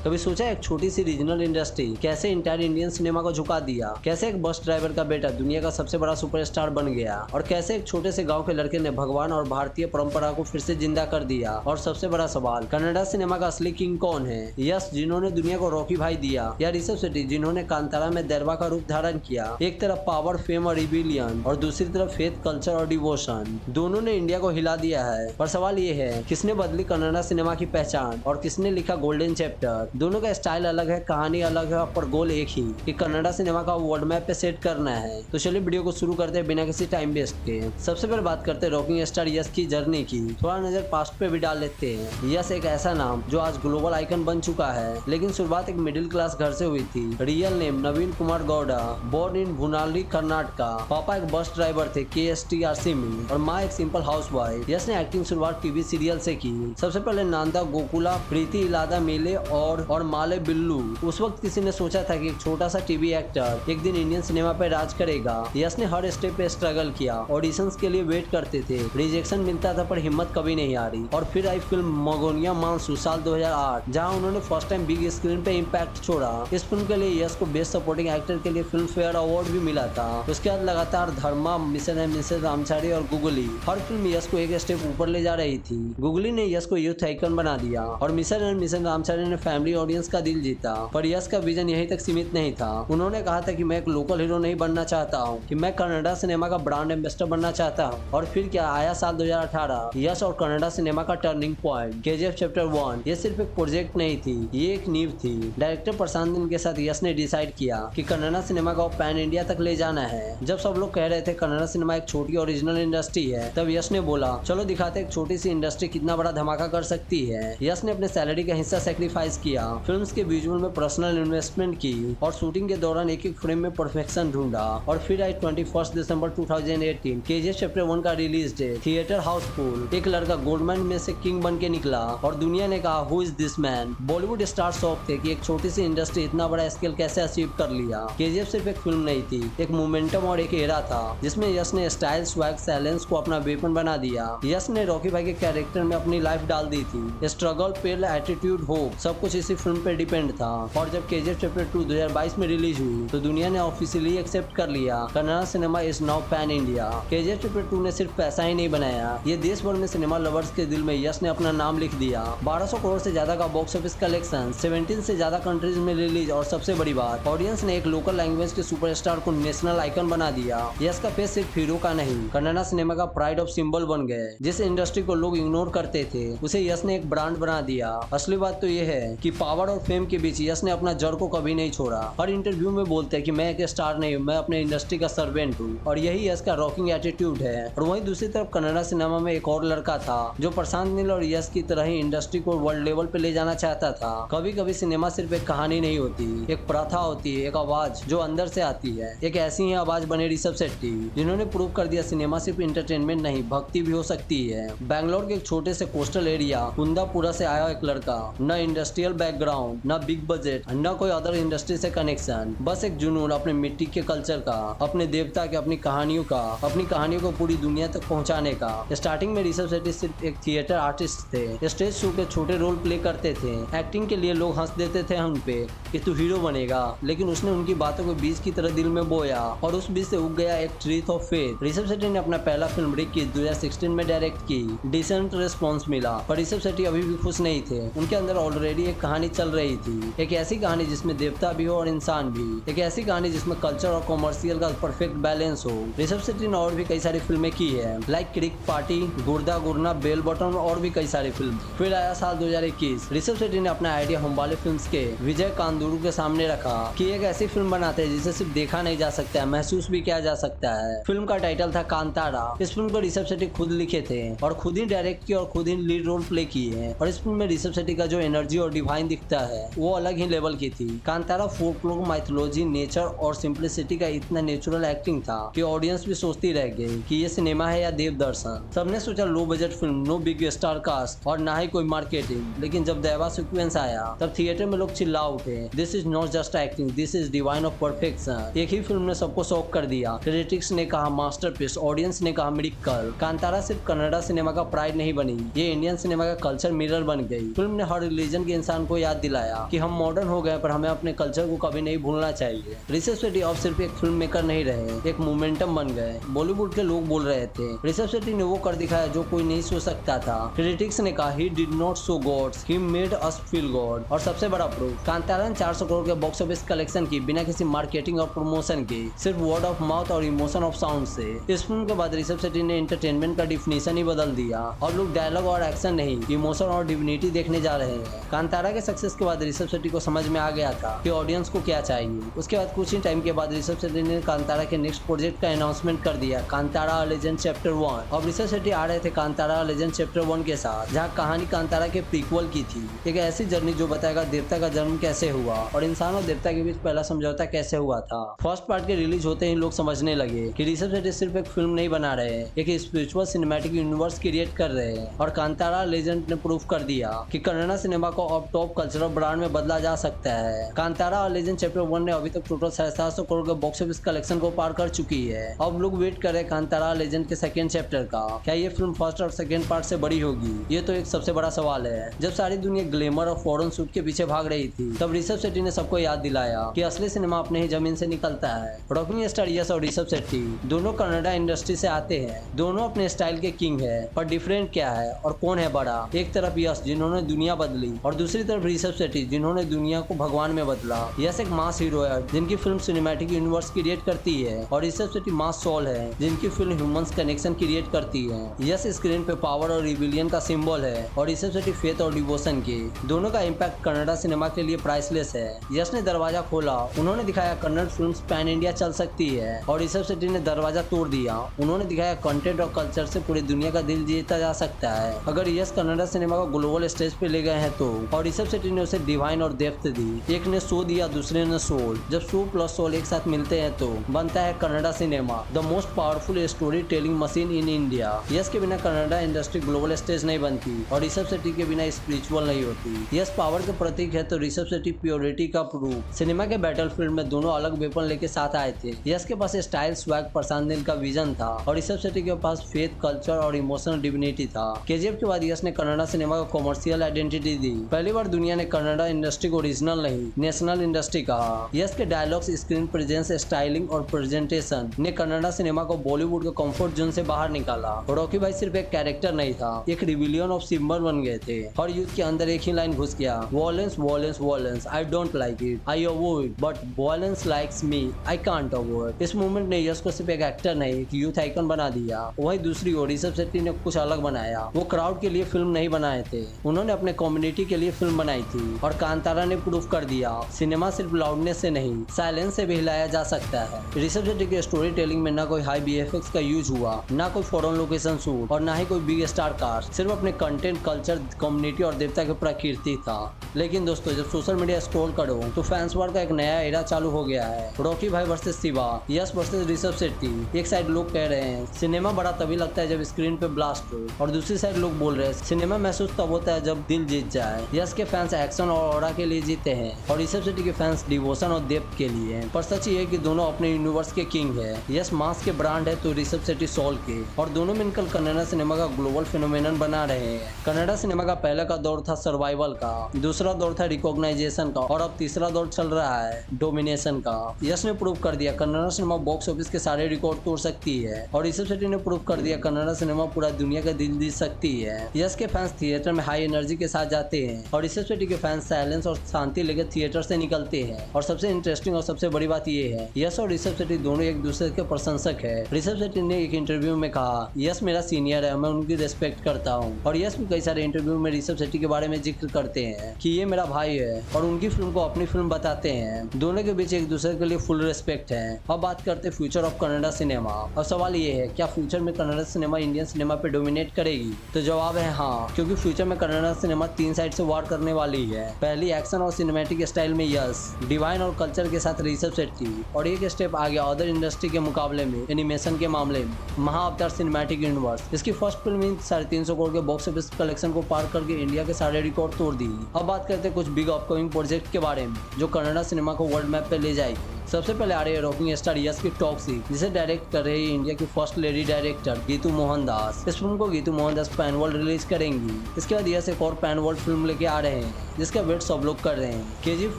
कभी सोचा एक छोटी सी रीजनल इंडस्ट्री कैसे इंटायर इंडियन सिनेमा को झुका दिया? कैसे एक बस ड्राइवर का बेटा दुनिया का सबसे बड़ा सुपरस्टार बन गया? और कैसे एक छोटे से गांव के लड़के ने भगवान और भारतीय परंपरा को फिर से जिंदा कर दिया? और सबसे बड़ा सवाल, कन्नड़ा सिनेमा का असली किंग कौन है? यस, जिन्होंने दुनिया को रॉकी भाई दिया, या ऋषभ शेट्टी जिन्होंने कांतारा में दैरवा का रूप धारण किया? एक तरफ पावर, फेम और रिबिलियन, और दूसरी तरफ फेथ, कल्चर और डिवोशन। दोनों ने इंडिया को हिला दिया है। पर सवाल ये है, किसने बदली कन्नड़ा सिनेमा की पहचान और किसने लिखा गोल्डन चैप्टर? दोनों का स्टाइल अलग है, कहानी अलग है, पर गोल एक ही कि कन्नड़ा सिनेमा का वर्ल्ड मैप पे सेट करना है। तो चलिए वीडियो को शुरू करते हैं बिना किसी टाइम वेस्ट के। सबसे पहले बात करते हैं रॉकिंग स्टार यश की जर्नी की। थोड़ा नजर पास्ट पे भी डाल लेते हैं। यश एक ऐसा नाम जो आज ग्लोबल आइकन बन चुका है, लेकिन शुरुआत एक मिडिल क्लास घर से हुई थी। Real name Naveen Kumar Gowda, born in Bhunali Karnataka. पापा एक बस ड्राइवर थे KSTRC में और माँ एक सिंपल हाउस वाइफ। यश ने एक्टिंग शुरुआत टीवी सीरियल से की। सबसे पहले नांदा गोकुला, प्रीति इलादा मेले और माले बिल्लू। उस वक्त किसी ने सोचा था कि एक छोटा सा टीवी एक्टर एक दिन इंडियन सिनेमा पे राज करेगा? यश ने हर स्टेप पे स्ट्रगल किया, ऑडिशंस के लिए वेट करते थे, रिजेक्शन मिलता था पर हिम्मत कभी नहीं हारी। और फिर आई फिल्म मगोनिया मानसू साल 2008, जहां उन्होंने फर्स्ट टाइम बिग स्क्रीन पे इम्पैक्ट छोड़ा। इस फिल्म के लिए यश को बेस्ट सपोर्टिंग एक्टर के लिए फिल्म फेयर अवार्ड भी मिला था। उसके बाद लगातार धर्मा, मिसेस एंड मिसेस रामचारी और गुगली, हर फिल्म यश को एक स्टेप ऊपर ले जा रही थी। गुगली ने यश को यूथ आइकन बना दिया और मिसेस एंड मिसेस रामचारी ने फैमिली ऑडियंस का दिल जीता। पर यश का विजन यहीं तक सीमित नहीं था। उन्होंने कहा था कि मैं एक लोकल हीरो नहीं बनना चाहता हूँ, कि मैं कन्नड़ा सिनेमा का ब्रांड एम्बेसडर बनना चाहता हूँ। और फिर क्या आया साल 2018, यश और कन्नड़ा सिनेमा का टर्निंग पॉइंट, KGF चैप्टर 1। ये सिर्फ एक प्रोजेक्ट नहीं थी, ये एक नींव थी। डायरेक्टर प्रशांत नील के साथ यश ने डिसाइड किया कि कन्नड़ा सिनेमा को पैन इंडिया तक ले जाना है। जब सब लोग कह रहे थे कन्नड़ा सिनेमा एक छोटी ओरिजिनल इंडस्ट्री है, तब यश ने बोला चलो दिखाते एक छोटी सी इंडस्ट्री कितना बड़ा धमाका कर सकती है। यश ने अपने सैलरी का हिस्सा सेक्रीफाइस किया, फिल्म्स के विजुअल में पर्सनल इन्वेस्टमेंट की और शूटिंग के दौरान एक एक फ्रेम में परफेक्शन ढूंढा। और फिर आई 21 दिसंबर 2018 KGF चैप्टर 1 का रिलीज डे। थिएटर हाउसफुल। एक लड़का गोल्डमैन में से किंग बन के निकला और दुनिया ने कहा who is this man. Bollywood star shock थे कि एक छोटी सी इंडस्ट्री इतना बड़ा स्केल कैसे अचीव कर लिया। KGF सिर्फ एक फिल्म नहीं थी, एक मोमेंटम और एक एरा था जिसमें यश ने स्टाइल, स्वैग, साइलेंस को अपना वेपन बना दिया। यश ने रॉकी भाई के कैरेक्टर में अपनी लाइफ डाल दी थी। स्ट्रगल, पेल, एटीट्यूड, होप, सब कुछ इसी फिल्म पे डिपेंड था। और जब KGF चैप्टर 2 2022 में रिलीज हुई तो दुनिया ने ऑफिशियली एक्सेप्ट कर लिया Kannada cinema is now pan India. KGF chapter 2 ने सिर्फ पैसा ही नहीं बनाया, ये देश भर में सिनेमा लवर्स के दिल में यश ने अपना नाम लिख दिया। 1200 करोड़ से ज्यादा का बॉक्स ऑफिस कलेक्शन, 17 से ज्यादा कंट्रीज में रिलीज, और सबसे बड़ी बात, ऑडियंस ने एक लोकल लैंग्वेज के सुपरस्टार को नेशनल आइकन बना दिया। यश का फेस सिर्फ हीरो का नहीं, कन्नड़ा सिनेमा का प्राइड ऑफ सिंबल बन गए। जिस इंडस्ट्री को लोग इग्नोर करते थे उसे यश ने एक ब्रांड बना दिया। असली बात तो ये है कि पावर और फेम के बीच यश ने अपना जड़ को कभी नहीं छोड़ा। हर इंटरव्यू में बोलते हैं कि मैं एक स्टार नहीं हूँ, मैं अपने इंडस्ट्री का सर्वेंट हूँ, और यही यश का रॉकिंग एटीट्यूड है। और वहीं दूसरी तरफ कन्नड़ा सिनेमा में एक और लड़का था जो प्रशांत नील और यश की तरह ही इंडस्ट्री को वर्ल्ड लेवल पे ले जाना चाहता था। कभी कभी सिनेमा सिर्फ एक कहानी नहीं होती, एक प्रथा होती है, एक आवाज जो अंदर से आती है। एक ऐसी ही आवाज बने ऋषभ शेट्टी, जिन्होंने प्रूव कर दिया सिनेमा सिर्फ इंटरटेनमेंट नहीं, भक्ति भी हो सकती है। बैंगलोर के एक छोटे से कोस्टल एरिया कुंदापुरा से आया एक लड़का, न इंडस्ट्रियल बैकग्राउंड, न बिग बजट, न कोई अदर इंडस्ट्री से कनेक्शन, बस एक जुनून अपने मिट्टी के कल्चर का, अपने देवता के, अपनी कहानियों को पूरी दुनिया तक पहुंचाने का। स्टार्टिंग में ऋषभ शेट्टी सिर्फ एक थिएटर आर्टिस्ट थे, स्टेज शो के छोटे रोल प्ले करते थे। एक्टिंग के लिए लोग हंस देते थे उन पे कि तू हीरो बनेगा, लेकिन उसने उनकी बातों को बीज की तरह दिल में बोया और उस बीज से उग गया एक ट्रीथ ऑफ फेथ। ऋषभ शेट्टी ने अपना पहला फिल्म रिकी 2016 में डायरेक्ट की, डिसेंट रिस्पॉन्स मिला, पर ऋषभ शेट्टी अभी भी खुश नहीं थे। उनके अंदर ऑलरेडी एक कहानी चल रही थी, एक ऐसी कहानी जिसमें देवता भी हो और इंसान भी, एक ऐसी कहानी जिसमें कल्चर और कॉमर्शियल का परफेक्ट बैलेंस हो। ऋषभ शेट्टी ने और भी कई सारी फिल्में की है, लाइक क्रिक पार्टी, गुर्दा गुरना, बेल बटन और भी कई सारी फिल्म। फिर आया साल 2021, ऋषभ शेट्टी ने अपना आइडिया हमवाले फिल्म्स के विजय कांदुरु के सामने रखा कि एक ऐसी फिल्म बनाते हैं जिसे सिर्फ देखा नहीं जा सकता है, महसूस भी किया जा सकता है। फिल्म का टाइटल था कांतारा। इस फिल्म को ऋषभ शेट्टी खुद लिखे थे और खुद ही डायरेक्ट किया और खुद ही लीड रोल प्ले किए हैं। और इस फिल्म में ऋषभ शेट्टी का जो एनर्जी और डिवाइन दिखता है वो अलग ही लेवल की थी। कांतारा फोकलोर, माइथोलॉजी, नेचर और सिंप्लिसिटी का इतना नेचुरल एक्टिंग था कि ऑडियंस भी सोचती रह गई कि ये सिनेमा है या देव दर्शन। सबने सोचा low budget film, no big star cast और ना ही कोई मार्केटिंग, लेकिन जब दैवा सीक्वेंस आया तब थिएटर में लोग चिल्ला उठे, this is not just acting, this is divine of perfection. एक ही फिल्म ने सबको शॉक कर दिया। क्रिटिक्स ने कहा मास्टरपीस, ऑडियंस ने कहा मिरेकल। कांतारा सिर्फ कन्नड़ा सिनेमा का प्राइड नहीं बनी, ये इंडियन सिनेमा का कल्चर मिरर बन गई। फिल्म ने हर रिलीजन के इंसान हमको याद दिलाया कि हम मॉडर्न हो गए पर हमें अपने कल्चर को कभी नहीं भूलना चाहिए। ऋषभ शेट्टी अब सिर्फ एक फिल्म मेकर नहीं रहे, एक मोमेंटम बन गए। बॉलीवुड के लोग बोल रहे थे ऋषभ शेट्टी ने वो कर दिखाया जो कोई नहीं सोच सकता था। क्रिटिक्स ने कहा he did not show gods, he made us feel God. और सबसे बड़ा प्रूफ, कांतारा ने 400 करोड़ के बॉक्स ऑफिस कलेक्शन की बिना किसी मार्केटिंग और प्रमोशन के, सिर्फ वर्ड ऑफ माउथ और इमोशन ऑफ साउंड से। इस फिल्म के बाद ऋषभ शेट्टी ने एंटरटेनमेंट का डिफिनेशन ही बदल दिया। अब लोग डायलॉग और एक्शन नहीं, इमोशन और डिविनिटी देखने जा रहे हैं। कांतारा के सक्सेस के बाद ऋषभ शेट्टी को समझ में आ गया था कि ऑडियंस को क्या चाहिए। उसके बाद कुछ ही टाइम के बाद ऋषभ शेट्टी ने कांतारा के नेक्स्ट प्रोजेक्ट का अनाउंसमेंट कर दिया, कांतारा लेजेंड चैप्टर 1। अब ऋषभ शेट्टी आ रहे थे कांतारा लेजेंड चैप्टर 1 के साथ, जहाँ कहानी कांतारा के प्रीक्वल की थी। एक ऐसी जर्नी जो बताएगा देवता का जन्म कैसे हुआ और इंसान और देवता के बीच पहला समझौता कैसे हुआ था। फर्स्ट पार्ट के रिलीज होते ही लोग समझने लगे कि ऋषभ शेट्टी सिर्फ एक फिल्म नहीं बना रहे हैं, एक स्पिरिचुअल सिनेमैटिक यूनिवर्स क्रिएट कर रहे हैं। और कांतारा लेजेंड ने प्रूव कर दिया कि कन्नड़ा सिनेमा को अब टॉप कल्चरल ब्रांड में बदला जा सकता है। कांतारा लेजेंड चैप्टर 1 ने अभी तक टोटल 750 करोड़ के बॉक्स ऑफिस कलेक्शन को पार कर चुकी है। अब लोग वेट कर रहे हैं कांतारा लेजेंड के सेकंड चैप्टर का। क्या ये फिल्म फर्स्ट और सेकंड पार्ट से बड़ी होगी? ये तो एक सबसे बड़ा सवाल है। जब सारी दुनिया ग्लैमर और फॉरेन शूट के पीछे भाग रही थी, तब ऋषभ शेट्टी ने सबको याद दिलाया कि असली सिनेमा अपने ही जमीन से निकलता है। रॉकिंग स्टार यश और ऋषभ शेट्टी दोनों कन्नड़ा इंडस्ट्री से आते हैं, दोनों अपने स्टाइल के किंग है। पर डिफरेंट क्या है और कौन है बड़ा? एक तरफ यश जिन्होंने दुनिया बदली और दूसरी तरफ ऋषभ शेट्टी जिन्होंने दुनिया को भगवान में बदला। यश एक मास हीरो है जिनकी फिल्म सिनेमैटिक यूनिवर्स क्रिएट करती है और ऋषभ शेट्टी मास सोल है जिनकी फिल्म ह्यूमंस कनेक्शन क्रिएट करती है। यश स्क्रीन पे पावर और रिबिलियन का सिंबल है और ऋषभ शेट्टी फेथ और डिवोशन के। दोनों का इम्पैक्ट कन्नड़ा सिनेमा के लिए प्राइसलेस है। यश ने दरवाजा खोला, उन्होंने दिखाया कन्नड़ फिल्म्स पैन इंडिया चल सकती है और ऋषभ शेट्टी ने दरवाजा तोड़ दिया, उन्होंने दिखाया कंटेंट और कल्चर से पूरी दुनिया का दिल जीता जा सकता है अगर यश कन्नड़ा सिनेमा को ग्लोबल स्टेज पे ले गए हैं तो। और ऋषभ शेट्टी ने उसे डिवाइन और डेप्थ दी। एक ने शो दिया, दूसरे ने सोल। जब शो प्लस सोल एक साथ मिलते हैं तो बनता है Kannada cinema, the most powerful story telling machine in India. Yash के बिना कन्नड़ा इंडस्ट्री ग्लोबल स्टेज नहीं बनती और ऋषभ शेट्टी के बिना स्पिरिचुअल नहीं होती। यश पावर के प्रतीक है तो ऋषभ शेट्टी प्योरिटी का प्रूफ। सिनेमा के बैटलफील्ड में दोनों अलग वेपन लेके साथ आए थे। यश के पास स्टाइल, स्वैग, प्रशांत नील का विजन था और ऋषभ शेट्टी के पास फेथ, कल्चर और इमोशनल डिविनिटी था। केजीएफ के बाद यश ने कन्नड़ा सिनेमा को कॉमर्शियल आइडेंटिटी दी। पहली बार दुनिया ने कन्नड़ा इंडस्ट्री को रीजनल नहीं नेशनल इंडस्ट्री कहा। यश के डायलॉग्स, स्क्रीन प्रेजेंस, स्टाइलिंग और प्रेजेंटेशन ने कन्नड़ा सिनेमा को बॉलीवुड के कंफर्ट जोन से बाहर निकाला। रॉकी भाई सिर्फ एक कैरेक्टर नहीं था, एक रिविलियन ऑफ सिंबल बन गए थे। हर यूथ के अंदर एक ही लाइन घुस गया, violence violence violence, I don't like it, I avoid, but violence likes me, I can't avoid. इस मूवमेंट ने यश को सिर्फ एक एक्टर नहीं, एक यूथ आइकन बना दिया। वहीं दूसरी ओर ऋषभ शेट्टी ने कुछ अलग बनाया। वो क्राउड के लिए फिल्म नहीं बनाए थे, उन्होंने अपने कम्युनिटी के लिए फिल्म बनाई थी। और कांतारा ने प्रूव कर दिया सिनेमा सिर्फ लाउडनेस से नहीं, साइलेंस से भी हिलाया जा सकता है। ऋषभ शेट्टी के स्टोरी टेलिंग में ना कोई हाई बीएफएक्स का यूज हुआ, ना कोई फॉरेन लोकेशन शूट और ना ही कोई बिग स्टार कास्ट। सिर्फ अपने कंटेंट, कल्चर, कम्युनिटी और देवता के प्रकृति था। लेकिन दोस्तों, जब सोशल मीडिया स्क्रॉल करो तो फैंस वार का एक नया एरा चालू हो गया है। रॉकी भाई वर्सेस शिवा, यश वर्सेस ऋषभ शेट्टी। एक साइड लोग कह रहे हैं सिनेमा बड़ा तभी लगता है जब स्क्रीन पे ब्लास्ट हो, और दूसरी साइड लोग बोल रहे हैं सिनेमा महसूस तब होता है जब दिल जीत जाए। यश के फैंस एक्शन और ऑरा के लिए जीते हैं और ऋषभ शेट्टी के फैंस डिवोशन और डेप्थ के लिए। पर सच ये है कि दोनों अपने यूनिवर्स के किंग है। यश मास के ब्रांड है तो ऋषभ शेट्टी सोल के, और दोनों मिलकर कन्नड़ा सिनेमा का ग्लोबल फिनोमेनन बना रहे हैं। कन्नड़ा सिनेमा का पहले का दौर था सर्वाइवल का, दूसरा दौर था रिकॉग्नाइजेशन का और अब तीसरा दौर चल रहा है डोमिनेशन का। यश ने प्रूव कर दिया कन्नड़ा सिनेमा बॉक्स ऑफिस के सारे रिकॉर्ड तोड़ सकती है और ऋषभ शेट्टी ने प्रूव कर दिया कन्नड़ा सिनेमा पूरा दुनिया का दिल जीत सकती है। यश के फैंस थिएटर में हाई एनर्जी के साथ जाते हैं और ऋषभ शेट्टी के फैंस साइलेंस और शांति लेकर थिएटर से निकलते हैं। और सबसे इंटरेस्टिंग और सबसे बड़ी बात ये है, यश और ऋषभ शेट्टी दोनों एक दूसरे के प्रशंसक है। ऋषभ शेट्टी ने एक इंटरव्यू में कहा यश मेरा सीनियर है, मैं उनकी रिस्पेक्ट करता हूँ। और यश भी कई सारे इंटरव्यू में ऋषभ शेट्टी के बारे में जिक्र करते हैं कि ये मेरा भाई है और उनकी फिल्म को अपनी फिल्म बताते हैं। दोनों के बीच एक दूसरे के लिए फुल रिस्पेक्ट है। अब बात करते हैं फ्यूचर ऑफ कन्नड़ा सिनेमा। और सवाल ये है, क्या फ्यूचर में कन्नड़ा सिनेमा इंडियन सिनेमा पे डोमिनेट करेगी? तो जवाब है हाँ, क्योंकि फ्यूचर में कन्नड़ा सिनेमा 3 साइड से वार करने वाली है। पहली, एक्शन और सिनेमैटिक स्टाइल में यश, डिवाइन और कल्चर के साथ ऋषभ शेट्टी, और एक स्टेप आगे अदर इंडस्ट्री के मुकाबले में एनिमेशन के मामले में महाअवतार सिनेमैटिक यूनिवर्स। इसकी फर्स्ट फिल्म 350 करोड़ के बॉक्स ऑफिस कलेक्शन को पार करके इंडिया के सारे रिकॉर्ड तोड़ दी। अब बात करते हैं कुछ बिग अपकमिंग प्रोजेक्ट के बारे में जो कन्नड़ा सिनेमा को वर्ल्ड मैप पे ले जाएगी। सबसे पहले आ रही है रॉकिंग स्टार यश की टॉक्सिक, जिसे डायरेक्ट कर रही है इंडिया की first lady director Geetu Mohandas. इस फिल्म को Geetu Mohandas pan world release करेंगी। इसके बाद यश एक और पैन वर्ल्ड फिल्म लेके आ रहे हैं, जिसका वेट सब लोग कर रहे हैं। केजीएफ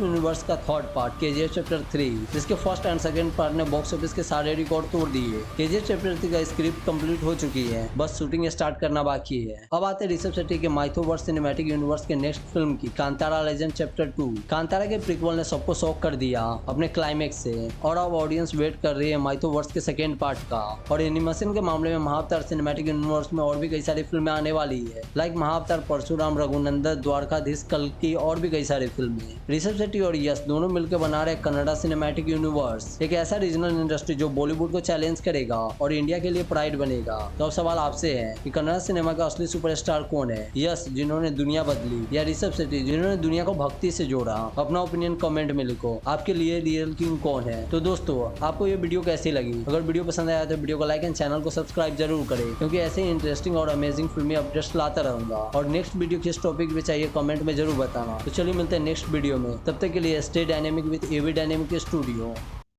यूनिवर्स का थर्ड पार्ट केजीएफ चैप्टर 3, जिसके फर्स्ट एंड सेकंड पार्ट ने बॉक्स ऑफिस के सारे रिकॉर्ड तोड़ दिए। केजीएफ चैप्टर 3 का स्क्रिप्ट कंप्लीट हो चुकी है, बस शूटिंग स्टार्ट करना बाकी है। अब आते हैं ऋषभ शेट्टी के माइथोवर्स सिनेमैटिक यूनिवर्स के नेक्स्ट फिल्म की कांतारा लेजेंड चैप्टर 2। कांतारा के प्रीक्वल ने सबको शॉक कर दिया अपने क्लाइमेक्स से, और अब ऑडियंस वेट कर रही है माइथोवर्स के सेकेंड पार्ट का। और एनिमेशन के मामले में महाअवतार सिनेमैटिक यूनिवर्स में और भी कई सारी फिल्में आने वाली है, लाइक महाअवतार परशुराम, रघुनंदन, द्वारकाधीश, कल्कि और भी कई सारी फिल्में। ऋषभ शेट्टी और यश दोनों मिलकर बना रहे कन्नड़ा सिनेमैटिक यूनिवर्स, एक ऐसा रीजनल इंडस्ट्री जो बॉलीवुड को चैलेंज करेगा और इंडिया के लिए प्राइड बनेगा। तो अब सवाल आपसे है कि कन्नड़ा सिनेमा का असली सुपरस्टार कौन है, यश जिन्होंने दुनिया बदली, या ऋषभ शेट्टी जिन्होंने दुनिया को भक्ति से जोड़ा? अपना ओपिनियन कमेंट में लिखो, आपके लिए रियल किंग कौन है। तो दोस्तों, आपको ये वीडियो कैसी लगी? अगर वीडियो पसंद आया तो वीडियो को लाइक एंड चैनल को सब्सक्राइब जरूर करें, क्योंकि ऐसे ही इंटरेस्टिंग और अमेजिंग फिल्मी अपडेट्स लाता रहूंगा। और नेक्स्ट वीडियो किस टॉपिक पे चाहिए कमेंट में जरूर बताना। तो चलिए मिलते हैं नेक्स्ट वीडियो में, तब तक के लिए stay dynamic with AV dynamic studio.